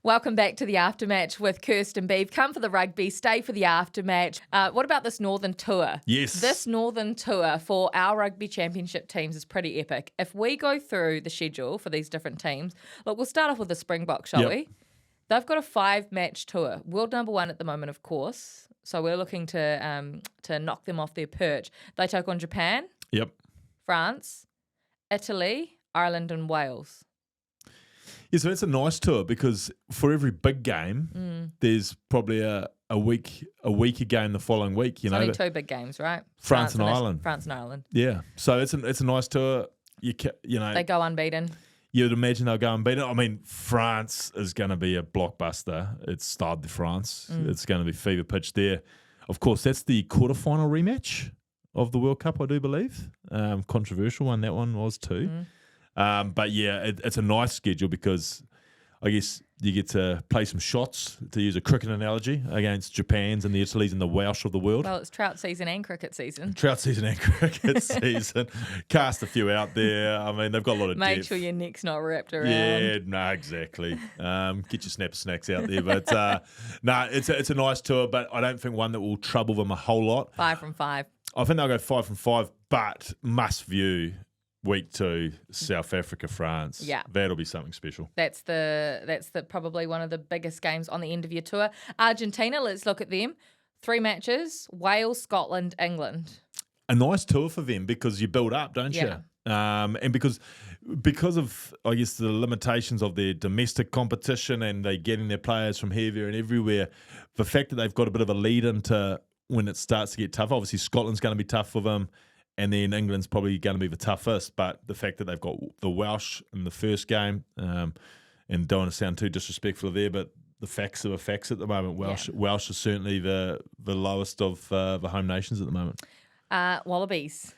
Welcome back to the Aftermatch with Kirsten Beeve. Come for the rugby, stay for the Aftermatch. What about this Northern Tour? Yes. This Northern Tour for our rugby championship teams is pretty epic. If we go through the schedule for these different teams, look, we'll start off with the Springboks, shall we? They've got a 5-match tour. World number 1 at the moment, of course. So we're looking to knock them off their perch. They take on Japan, France, Italy, Ireland and Wales. Yeah, so it's a nice tour because for every big game, there's probably a weaker game the following week. Only 2 big games, right? France and Ireland. France and Ireland. Yeah, so it's a nice tour. You know, they go unbeaten. You'd imagine they'll go unbeaten. I mean, France is going to be a blockbuster. It's Stade de France. It's going to be fever pitch there. Of course, that's the quarterfinal rematch of the World Cup, I do believe. Controversial one, that one was too. But yeah, it's a nice schedule because I guess you get to play some shots, to use a cricket analogy, against Japan's and the Italy's and the Welsh of the world. Well, it's trout season and cricket season. Trout season and cricket season. Cast a few out there. I mean, they've got a lot of Make depth. sure your neck's not wrapped around. Yeah, no, exactly. Get your snapper snacks out there. But no, it's a nice tour, but I don't think one that will trouble them a whole lot. 5 from 5. I think they'll go 5 from 5, but must view week 2, South Africa, France. Yeah. That'll be something special. That's the probably one of the biggest games on the end of your tour. Argentina, let's look at them. 3 matches, Wales, Scotland, England. A nice tour for them because you build up, don't you? And because of, I guess, the limitations of their domestic competition and they getting their players from here and everywhere, the fact that they've got a bit of a lead into when it starts to get tough. Obviously, Scotland's going to be tough for them. And then England's probably going to be the toughest, but the fact that they've got the Welsh in the first game, and don't want to sound too disrespectful there, but the facts are the facts at the moment. Welsh is certainly the lowest of the home nations at the moment. Wallabies.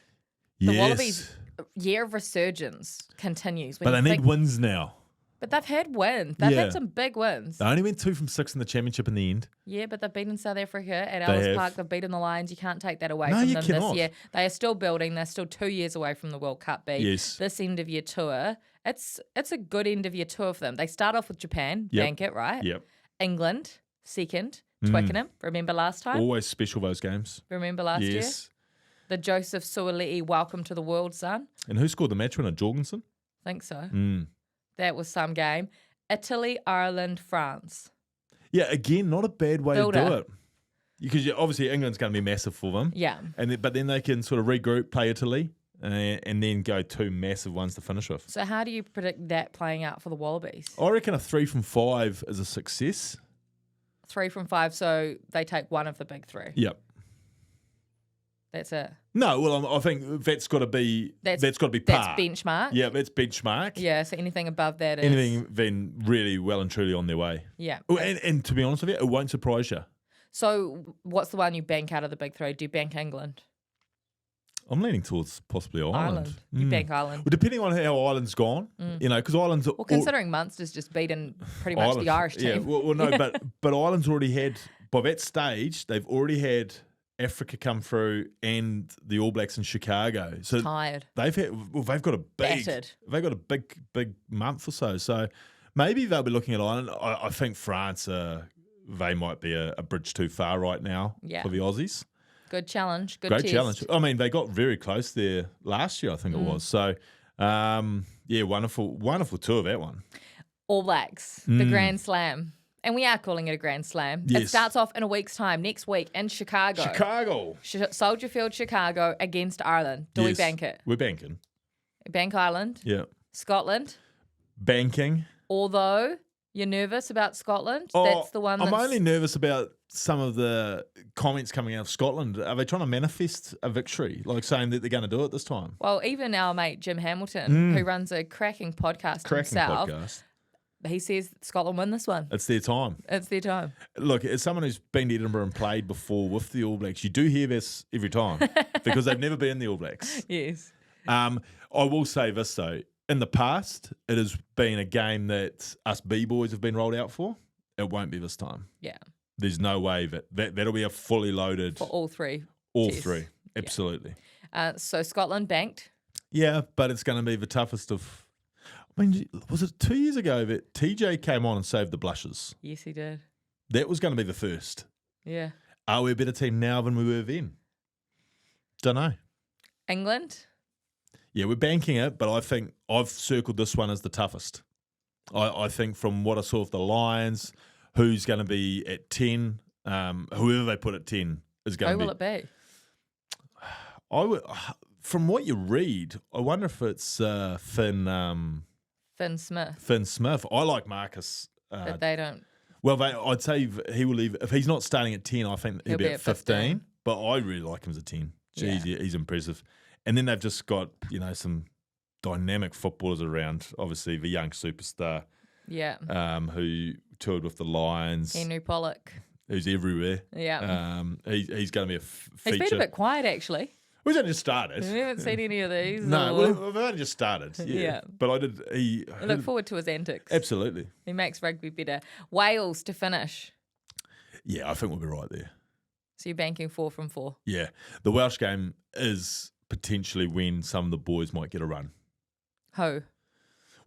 Yes. The Wallabies year of resurgence continues. But they need wins now. But they've had wins. They've had some big wins. They only went 2 from 6 in the championship in the end. Yeah, but they've beaten South Africa at Ellis Park. They've beaten the Lions. You can't take that away from them this year. They are still building. They're still 2 years away from the World Cup beat. Yes. This end of year tour, it's a good end of year tour for them. They start off with Japan, bank it, right? Yep. England, second, Twickenham. Remember last time? Always special, those games. Remember last year? The Joseph Suoli'i welcome to the world, son. And who scored the match winner? Jorgensen? Think so. That was some game. Italy, Ireland, France. Yeah, again, not a bad way to do it. Because obviously England's going to be massive for them. Yeah. But then they can sort of regroup, play Italy, and then go 2 massive ones to finish with. So how do you predict that playing out for the Wallabies? I reckon a 3 from 5 is a success. 3 from 5, so they take one of the big 3. Yep. That's it. No, well, I think that's got to be par. That's benchmark. Yeah, that's benchmark. Yeah, so anything above that is anything then really well and truly on their way. Yeah. Oh, and to be honest with you, it won't surprise you. So what's the one you bank out of the big 3? Do you bank England? I'm leaning towards possibly Ireland. You bank Ireland. Well, depending on how Ireland's gone, because Ireland's... Well, considering Munster's just beaten pretty much the Irish team. Yeah, well no, but Ireland's already had, by that stage, they've already had Africa come through and the All Blacks in Chicago. So tired. They've got a big month or so. So maybe they'll be looking at Ireland. I think France, they might be a bridge too far right now for the Aussies. Good challenge. Great challenge. I mean, they got very close there last year, I think it was. So, wonderful tour, that one. All Blacks, the Grand Slam. And we are calling it a Grand Slam. Yes. It starts off in a week's time, next week in Chicago. Soldier Field, Chicago against Ireland. Do we bank it? We're banking. Bank Ireland? Yeah. Scotland? Banking. Although you're nervous about Scotland. That's the one I'm only nervous about some of the comments coming out of Scotland. Are they trying to manifest a victory, like saying that they're going to do it this time? Well, even our mate Jim Hamilton, who runs a cracking podcast himself, he says Scotland win this one. It's their time. It's their time. Look, as someone who's been to Edinburgh and played before with the All Blacks, you do hear this every time because they've never been in the All Blacks. Yes. I will say this, though. In the past, it has been a game that us B-boys have been rolled out for. It won't be this time. Yeah. There's no way that'll be a fully loaded... For all 3. All 3. Absolutely. So Scotland banked. Yeah, but it's going to be the toughest of... I mean, was it 2 years ago that TJ came on and saved the blushes? Yes, he did. That was going to be the first. Yeah. Are we a better team now than we were then? Don't know. England? Yeah, we're banking it, but I think I've circled this one as the toughest. I think from what I saw of the Lions, who's going to be at 10, whoever they put at 10 is going to be. Who will it be? From what you read, I wonder if it's Finn Smith. Finn Smith. I like Marcus. But they don't. Well, I'd say he will leave. If he's not starting at 10, I think he'll be at 15. But I really like him as a 10. Jeez, he's impressive. And then they've just got, some dynamic footballers around. Obviously, the young superstar. Yeah. Who toured with the Lions. Henry Pollock. Who's everywhere. Yeah. He's going to be a feature. He's been a bit quiet, actually. We've only just started. We haven't seen any of these. No, we've only just started. Yeah. But I look forward to his antics. Absolutely. He makes rugby better. Wales to finish. Yeah, I think we'll be right there. So you're banking 4 from 4. Yeah. The Welsh game is potentially when some of the boys might get a run. Who?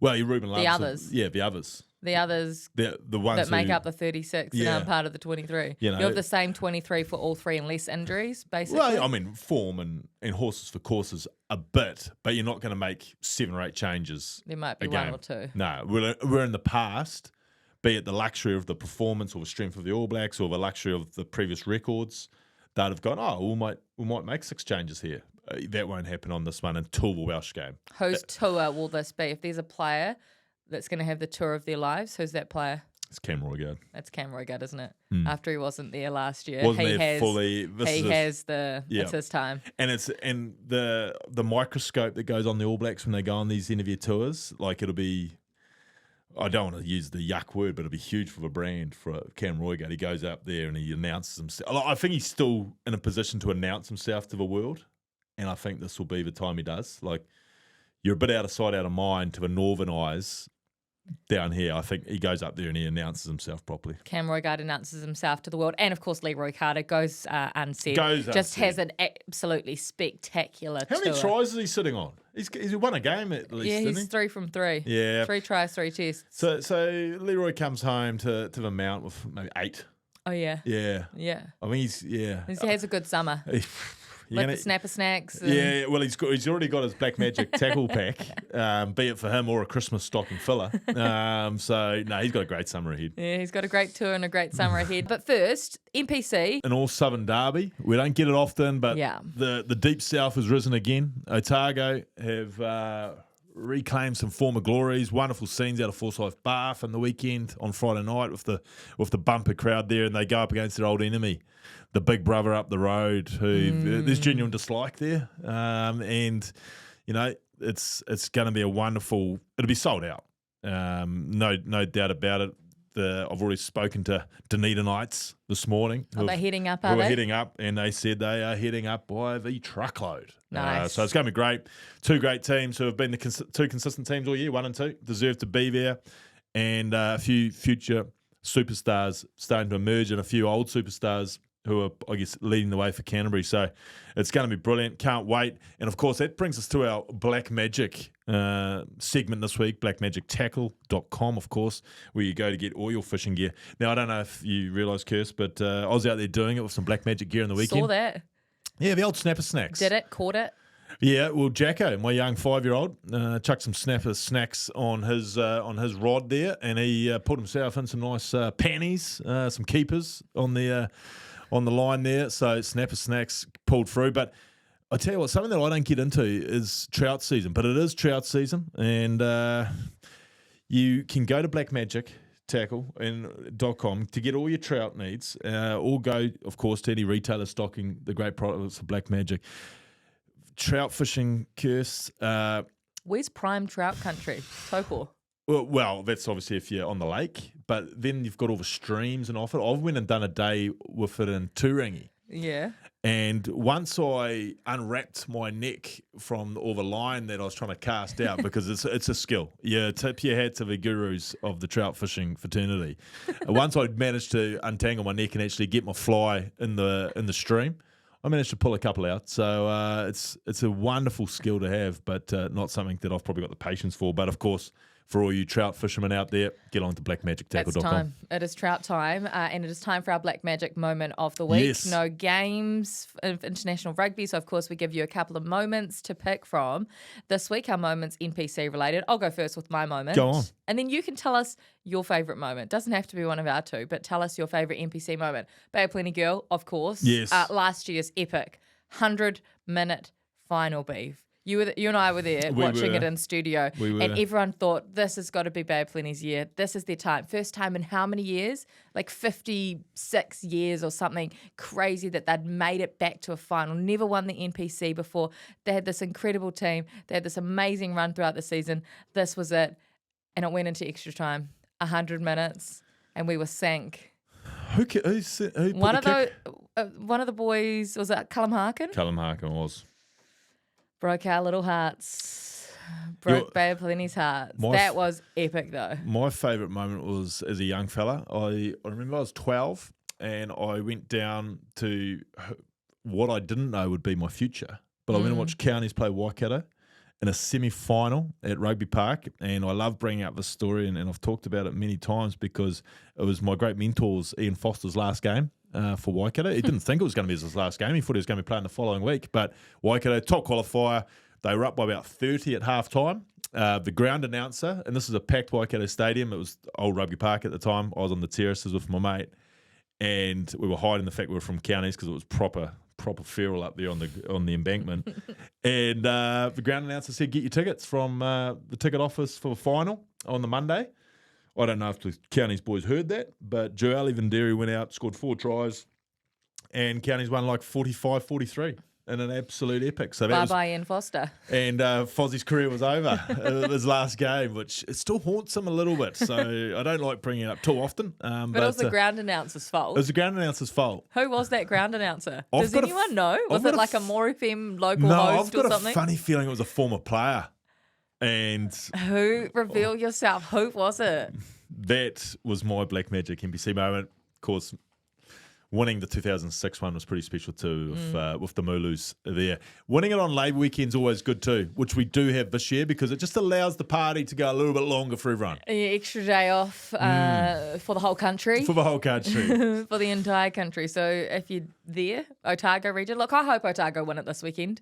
Well, you're Ruben Love. The others. Yeah, the others. The others the ones that make up the 36 and aren't part of the 23. You have the same 23 for all three and less injuries, basically. Well, I mean, form and horses for courses a bit, but you're not going to make 7 or 8 changes. There might be one or two. No, we're in the past, be it the luxury of the performance or the strength of the All Blacks or the luxury of the previous records, that have gone, we might make 6 changes here. That won't happen on this one until the Welsh game. Whose tour will this be? If there's a player that's going to have the tour of their lives, who's that player? It's Cam Roigard. That's Cam Roigard, isn't it? After he wasn't there last year. Wasn't there fully. It's his time. And the microscope that goes on the All Blacks when they go on these interview tours, like it'll be, I don't want to use the yuck word, but it'll be huge for the brand for Cam Roigard. He goes up there and he announces himself. I think he's still in a position to announce himself to the world. And I think this will be the time he does. Like, you're a bit out of sight, out of mind to the northern eyes down here. I think he goes up there and he announces himself properly. Cam Roigard announces himself to the world. And, of course, Leroy Carter goes unsaid. Just has an absolutely spectacular How many tour. tries is he sitting on? He's won a game at least, yeah, didn't he's he? 3 from 3. Yeah. 3 tries, 3 tests. So Leroy comes home to the Mount with maybe 8. Oh, yeah. Yeah. Yeah. I mean, he has a good summer. With the snapper snacks. Yeah, well, he's already got his Black Magic tackle pack, be it for him or a Christmas stocking filler. So, no, he's got a great summer ahead. Yeah, he's got a great tour and a great summer ahead. But first, NPC. An all-Southern derby. We don't get it often, but the Deep South has risen again. Otago have reclaimed some former glories. Wonderful scenes out of Forsyth Bath on the weekend on Friday night with the bumper crowd there, and they go up against their old enemy, the big brother up the road, who there's genuine dislike there, and it's going to be a wonderful. It'll be sold out, no doubt about it. I've already spoken to Dunedinites this morning. Are they heading up? Who are heading up, and they said they are heading up by the truckload. Nice. So it's going to be great. 2 great teams who have been the 2 consistent teams all year, 1 and 2, deserve to be there, and a few future superstars starting to emerge, and a few old superstars who are, I guess, leading the way for Canterbury. So it's going to be brilliant. Can't wait. And, of course, that brings us to our Black Magic segment this week, blackmagictackle.com, of course, where you go to get all your fishing gear. Now, I don't know if you realise, Kirst, but I was out there doing it with some Black Magic gear in the weekend. Saw that. Yeah, the old snapper snacks. Did it? Caught it? Yeah, well, Jacko, my young 5-year-old, chucked some snapper snacks on his rod there, and he put himself in some nice panties, some keepers on the line there. So snapper snacks pulled through. But I tell you what, something that I don't get into is trout season. But it is trout season, and you can go to blackmagictackle.com to get all your trout needs, or go, of course, to any retailer stocking the great products of Black Magic. Trout fishing, Kirst. Where's prime trout country? Taupo. Well, that's obviously if you're on the lake, but then you've got all the streams and off it. I've went and done a day with it in Turangi. Yeah. And once I unwrapped my neck from all the line that I was trying to cast out, because it's a skill. Yeah, tip your hat to the gurus of the trout fishing fraternity. Once I managed to untangle my neck and actually get my fly in the stream, I managed to pull a couple out. So it's a wonderful skill to have, but not something that I've probably got the patience for. But of course, for all you trout fishermen out there, get on to blackmagictackle.com. It's time. It is trout time, and it is time for our Black Magic moment of the week. Yes. No games of international rugby, so of course we give you a couple of moments to pick from. This week, our moment's NPC related. I'll go first with my moment. Go on. And then you can tell us your favourite moment. Doesn't have to be one of our two, but tell us your favourite NPC moment. Bay of Plenty Girl, of course. Yes. Last year's epic 100-minute final beef. You and I were there watching it in studio, and everyone thought, this has got to be Bay of Plenty's year. This is their time. First time in how many years? Like 56 years or something crazy that they'd made it back to a final. Never won the NPC before. They had this incredible team. They had this amazing run throughout the season. This was it, and it went into extra time. 100 minutes, and we were sank. Who One of the boys, was it Callum Harkin? Callum Harkin was. Broke our little hearts. Broke Bay of Plenty's hearts. That was epic, though. My favourite moment was as a young fella. I remember I was 12 and I went down to what I didn't know would be my future. But I went and watched Counties play Waikato in a semi-final at Rugby Park. And I love bringing up this story, and I've talked about it many times because it was my great mentor's Ian Foster's last game. For Waikato. He didn't think it was going to be his last game. He thought he was going to be playing the following week. But Waikato, top qualifier, they were up by about 30 at halftime. The ground announcer, and this is a packed Waikato stadium. It was Old Rugby Park at the time. I was on the terraces with my mate, and we were hiding the fact we were from Counties because it was proper feral up there on the embankment. And the ground announcer said, get your tickets from the ticket office for the final on the Monday. I don't know if the Counties boys heard that, but Joel Evanderi went out, scored 4 tries, and Counties won like 45-43 in an absolute epic. So Bye-bye, Ian Foster. And Fozzie's career was over. His last game, which it still haunts him a little bit. So I don't like bringing it up too often. But it was the ground announcer's fault. It was the ground announcer's fault. Who was that ground announcer? Does anyone know? Was it like a More FM local host or something? I've got a funny feeling it was a former player. And reveal yourself. Who was it? That was my Black Magic NPC moment. Of course, winning the 2006 one was pretty special too with the Moolus there. Winning it on Labour weekend's always good too, which we do have this year because it just allows the party to go a little bit longer for everyone. Extra day off for the whole country. For the whole country. For the entire country. So if you're there, Otago region, look, I hope Otago win it this weekend.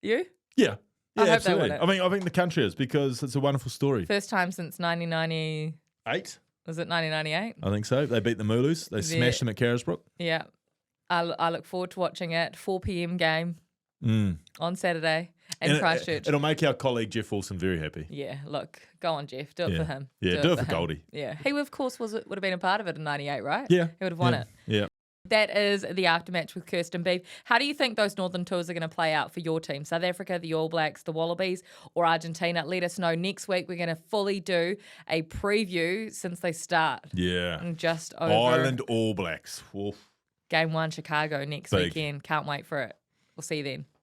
You? Yeah. I hope absolutely. they win it. I think the country is because it's a wonderful story. First time since 1998. Was it 1998? I think so. They beat the Moolus. They smashed them at Carisbrook. Yeah. I look forward to watching it. 4 p.m. game on Saturday in Christchurch. It'll make our colleague Jeff Wilson very happy. Yeah, look, go on, Jeff. Do it for him. Yeah, do it for Goldie. Yeah. He, of course, would have been a part of it in 98, right? Yeah. He would have won it. Yeah. That is the aftermatch with Kirsten Beef. How do you think those Northern Tours are going to play out for your team? South Africa, the All Blacks, the Wallabies, or Argentina? Let us know. Next week, we're going to fully do a preview since they start. Yeah. And just over. Ireland All Blacks. Oof. Game 1, Chicago next Big. weekend. Can't wait for it. We'll see you then.